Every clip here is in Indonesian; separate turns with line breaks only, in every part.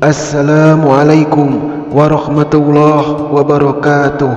Assalamualaikum warahmatullahi wabarakatuh.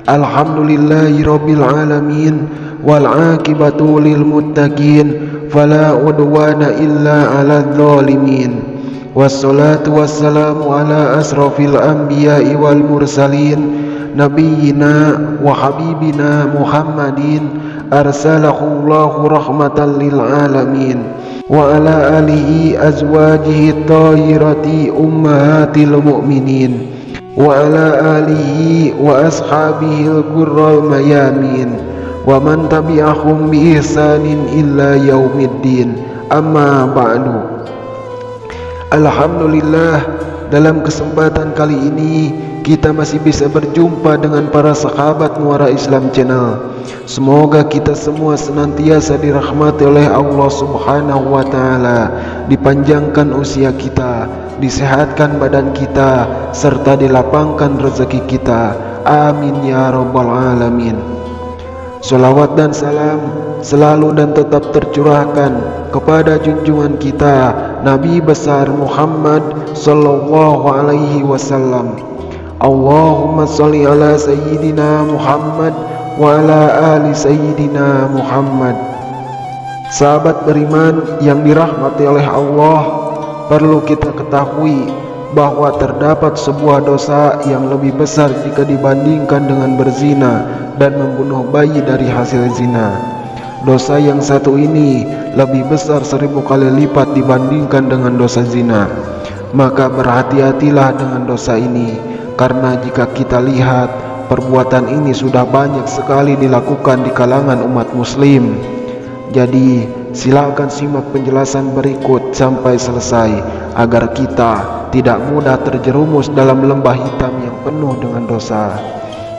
Alhamdulillahi rabbil alamin wal aqibatu lil muttaqin fala udwana illa 'alal zalimin. Wassalatu wassalamu ala asrafil anbiya'i wal mursalin nabiyyina wa habibina Muhammadin arsalahu Allahu rahmatan lil alamin wa ala alihi azwajihi thahirati ummahatil mu'minin wa ala alihi wa ashabihi al-qurral mayamin wa man tabi'ahum bi ihsanin illa yaumiddin. Amma ba'du. Alhamdulillah, dalam kesempatan kali ini kita masih bisa berjumpa dengan para sahabat Muara Islam Channel. Semoga kita semua senantiasa dirahmati oleh Allah Subhanahu wa Ta'ala, dipanjangkan usia kita, disehatkan badan kita, serta dilapangkan rezeki kita. Amin ya rabbal alamin. Salawat dan salam selalu dan tetap tercurahkan kepada junjungan kita Nabi besar Muhammad sallallahu alaihi wasallam. Allahumma sholli ala sayyidina Muhammad wa ala ali sayyidina Muhammad. Sahabat beriman yang dirahmati oleh Allah, perlu kita ketahui bahwa terdapat sebuah dosa yang lebih besar jika dibandingkan dengan berzina dan membunuh bayi dari hasil zina. Dosa yang satu ini lebih besar 1000 kali lipat dibandingkan dengan dosa zina. Maka berhati-hatilah dengan dosa ini, karena jika kita lihat, perbuatan ini sudah banyak sekali dilakukan di kalangan umat muslim. Jadi silakan simak penjelasan berikut sampai selesai agar kita tidak mudah terjerumus dalam lembah hitam yang penuh dengan dosa.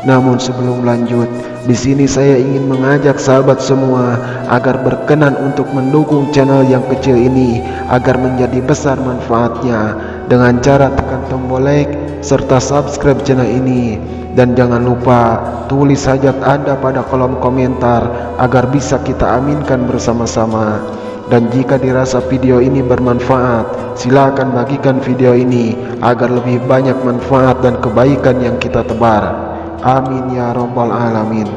Namun sebelum lanjut, di sini saya ingin mengajak sahabat semua agar berkenan untuk mendukung channel yang kecil ini agar menjadi besar manfaatnya dengan cara tekan tombol like serta subscribe channel ini. Dan jangan lupa tulis hajat Anda pada kolom komentar agar bisa kita aminkan bersama-sama. Dan jika dirasa video ini bermanfaat, silakan bagikan video ini agar lebih banyak manfaat dan kebaikan yang kita tebar. Amin ya rabbal alamin.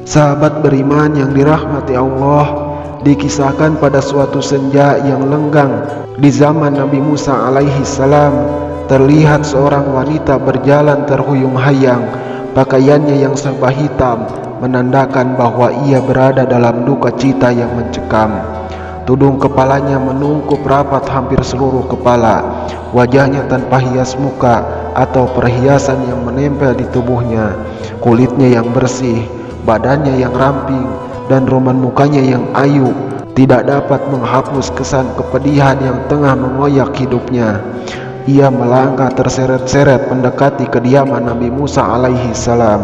Sahabat beriman yang dirahmati Allah, dikisahkan pada suatu senja yang lenggang di zaman Nabi Musa alaihi salam, terlihat seorang wanita berjalan terhuyung-hayang. Pakaiannya yang serba hitam menandakan bahwa ia berada dalam duka cita yang mencekam. Tudung kepalanya menungkup rapat hampir seluruh kepala. Wajahnya tanpa hias muka atau perhiasan yang menempel di tubuhnya. Kulitnya yang bersih, badannya yang ramping, dan roman mukanya yang ayu tidak dapat menghapus kesan kepedihan yang tengah mengoyak hidupnya. Ia melangkah terseret-seret mendekati kediaman Nabi Musa alaihi salam.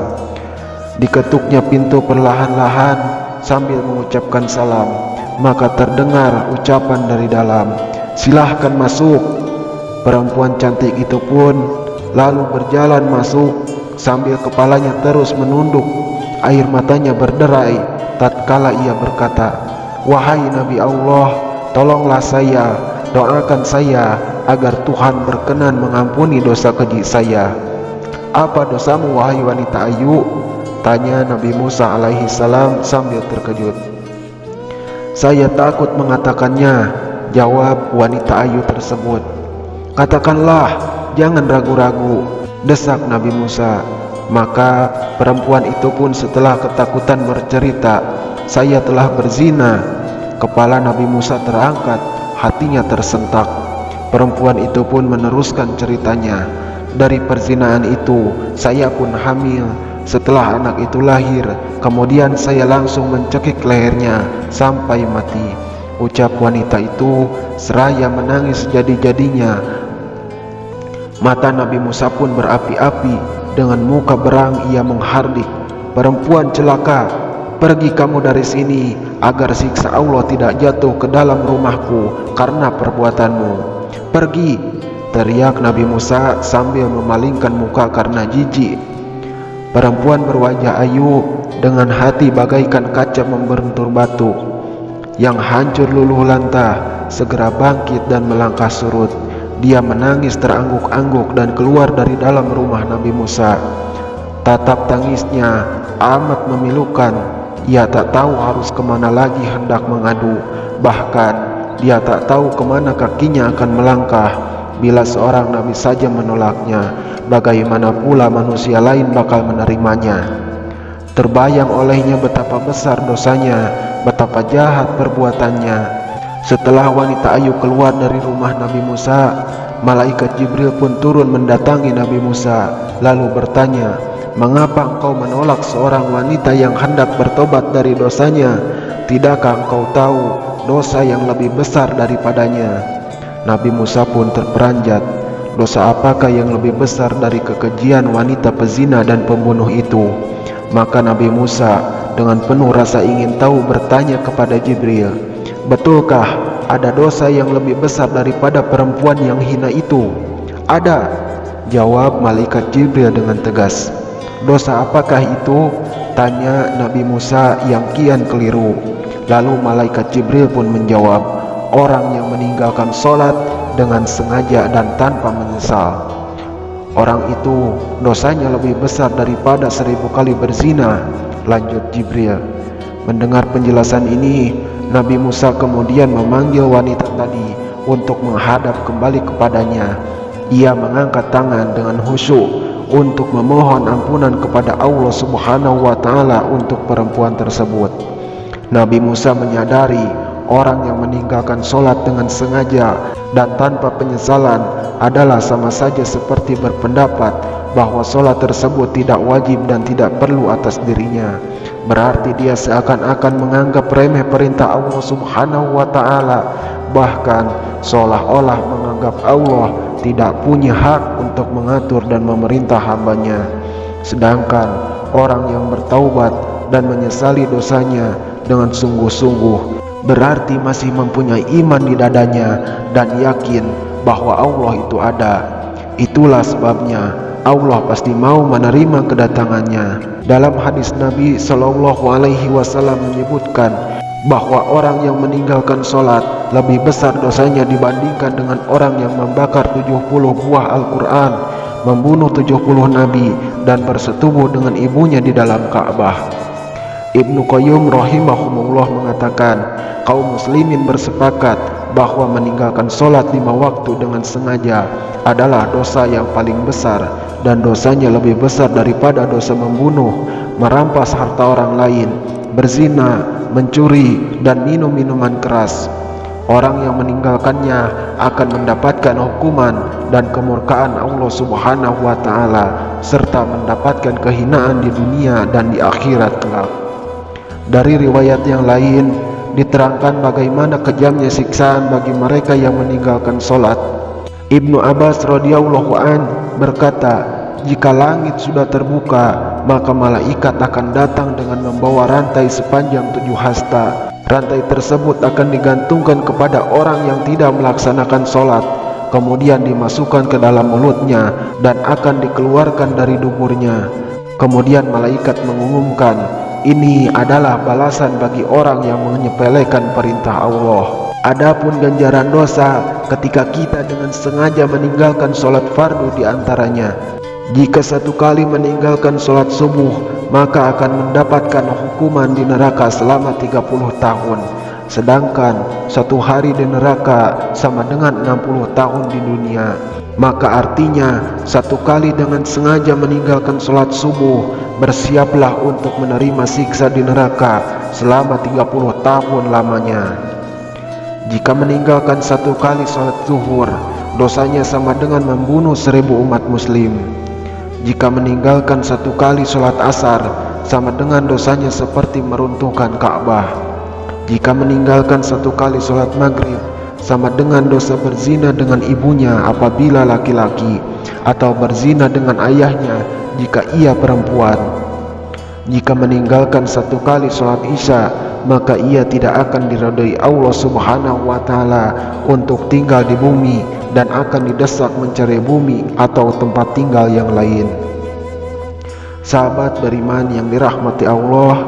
Diketuknya pintu perlahan-lahan sambil mengucapkan salam. Maka terdengar ucapan dari dalam, "Silahkan masuk." Perempuan cantik itu pun lalu berjalan masuk sambil kepalanya terus menunduk. Air matanya berderai tatkala ia berkata, "Wahai Nabi Allah, tolonglah saya, doakan saya agar Tuhan berkenan mengampuni dosa keji saya." "Apa dosamu wahai wanita ayu?" tanya Nabi Musa alaihi salam sambil terkejut. "Saya takut mengatakannya," jawab wanita ayu tersebut. "Katakanlah, jangan ragu-ragu," desak Nabi Musa. Maka perempuan itu pun setelah ketakutan bercerita, "Saya telah berzina." Kepala Nabi Musa terangkat, hatinya tersentak. Perempuan itu pun meneruskan ceritanya, "Dari perzinaan itu saya pun hamil. Setelah anak itu lahir, kemudian saya langsung mencekik lehernya sampai mati." Ucap wanita itu seraya menangis jadi-jadinya. Mata Nabi Musa pun berapi-api. Dengan muka berang ia menghardik, "Perempuan celaka, pergi kamu dari sini agar siksa Allah tidak jatuh ke dalam rumahku karena perbuatanmu. Pergi!" teriak Nabi Musa sambil memalingkan muka karena jijik. Perempuan berwajah ayu dengan hati bagaikan kaca membentur batu yang hancur luluh lantah segera bangkit dan melangkah surut. Dia menangis terangguk-angguk dan keluar dari dalam rumah Nabi Musa. Tatap tangisnya amat memilukan. Ia tak tahu harus kemana lagi hendak mengadu. Bahkan dia tak tahu kemana kakinya akan melangkah bila seorang nabi saja menolaknya. Bagaimana pula manusia lain bakal menerimanya? Terbayang olehnya betapa besar dosanya, betapa jahat perbuatannya. Setelah wanita ayu keluar dari rumah Nabi Musa, malaikat Jibril pun turun mendatangi Nabi Musa, lalu bertanya, "Mengapa engkau menolak seorang wanita yang hendak bertobat dari dosanya? Tidakkah engkau tahu dosa yang lebih besar daripadanya?" Nabi Musa pun terperanjat. Dosa apakah yang lebih besar dari kekejian wanita pezina dan pembunuh itu? Maka Nabi Musa dengan penuh rasa ingin tahu bertanya kepada Jibril, "Betulkah ada dosa yang lebih besar daripada perempuan yang hina itu?" "Ada," jawab malaikat Jibril dengan tegas. "Dosa apakah itu?" tanya Nabi Musa yang kian keliru. Lalu malaikat Jibril pun menjawab, "Orang yang meninggalkan sholat dengan sengaja dan tanpa menyesal. Orang itu dosanya lebih besar daripada 1000 kali berzina," lanjut Jibril. Mendengar penjelasan ini, Nabi Musa kemudian memanggil wanita tadi untuk menghadap kembali kepadanya. Ia mengangkat tangan dengan khusyuk untuk memohon ampunan kepada Allah Subhanahu wa Ta'ala untuk perempuan tersebut. Nabi Musa menyadari orang yang meninggalkan sholat dengan sengaja dan tanpa penyesalan adalah sama saja seperti berpendapat bahwa sholat tersebut tidak wajib dan tidak perlu atas dirinya. Berarti dia seakan-akan menganggap remeh perintah Allah Subhanahu wa Ta'ala, bahkan seolah-olah menganggap Allah tidak punya hak untuk mengatur dan memerintah hambanya. Sedangkan orang yang bertaubat dan menyesali dosanya dengan sungguh-sungguh berarti masih mempunyai iman di dadanya dan yakin bahwa Allah itu ada. Itulah sebabnya Allah pasti mau menerima kedatangannya. Dalam hadis Nabi Shallallahu Alaihi Wasallam menyebutkan bahwa orang yang meninggalkan sholat lebih besar dosanya dibandingkan dengan orang yang membakar 70 buah Al-Quran, membunuh 70 nabi, dan bersetubuh dengan ibunya di dalam Ka'bah. Ibnu Qayyim rahimahumullah mengatakan, kaum muslimin bersepakat bahwa meninggalkan sholat 5 waktu dengan sengaja adalah dosa yang paling besar, dan dosanya lebih besar daripada dosa membunuh, merampas harta orang lain, berzina, mencuri, dan minum minuman keras. Orang yang meninggalkannya akan mendapatkan hukuman dan kemurkaan Allah Subhanahu wa Ta'ala, serta mendapatkan kehinaan di dunia dan di akhirat kelak. Dari riwayat yang lain diterangkan bagaimana kejamnya siksaan bagi mereka yang meninggalkan sholat. Ibnu Abbas radhiyallahu an berkata, jika langit sudah terbuka, maka malaikat akan datang dengan membawa rantai sepanjang 7 hasta. Rantai tersebut akan digantungkan kepada orang yang tidak melaksanakan sholat, kemudian dimasukkan ke dalam mulutnya dan akan dikeluarkan dari duburnya. Kemudian malaikat mengumumkan, ini adalah balasan bagi orang yang menyepelekan perintah Allah. Adapun ganjaran dosa ketika kita dengan sengaja meninggalkan sholat fardu di antaranya. Jika 1 kali meninggalkan sholat subuh, maka akan mendapatkan hukuman di neraka selama 30 tahun. Sedangkan 1 hari di neraka sama dengan 60 tahun di dunia. Maka artinya 1 kali dengan sengaja meninggalkan sholat subuh, bersiaplah untuk menerima siksa di neraka selama 30 tahun lamanya. Jika meninggalkan 1 kali sholat zuhur, dosanya sama dengan membunuh 1000 umat muslim. Jika meninggalkan 1 kali sholat asar, sama dengan dosanya seperti meruntuhkan Ka'bah. Jika meninggalkan 1 kali sholat maghrib, sama dengan dosa berzina dengan ibunya apabila laki-laki, atau berzina dengan ayahnya jika ia perempuan. Jika meninggalkan 1 kali sholat isya, maka ia tidak akan diridhai Allah Subhanahu wa Ta'ala untuk tinggal di bumi dan akan didesak mencari bumi atau tempat tinggal yang lain. Sahabat beriman yang dirahmati Allah,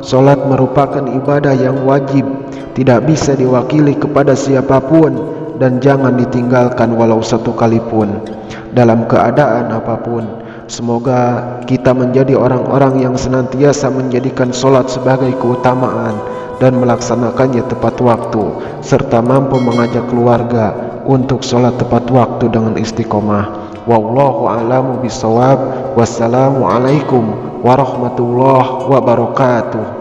sholat merupakan ibadah yang wajib, tidak bisa diwakili kepada siapapun dan jangan ditinggalkan walau satu kali pun, dalam keadaan apapun. Semoga kita menjadi orang-orang yang senantiasa menjadikan sholat sebagai keutamaan dan melaksanakannya tepat waktu, serta mampu mengajak keluarga untuk sholat tepat waktu dengan istiqomah. Wallahu a'lamu bishawab. Wassalamualaikum warahmatullahi wabarakatuh.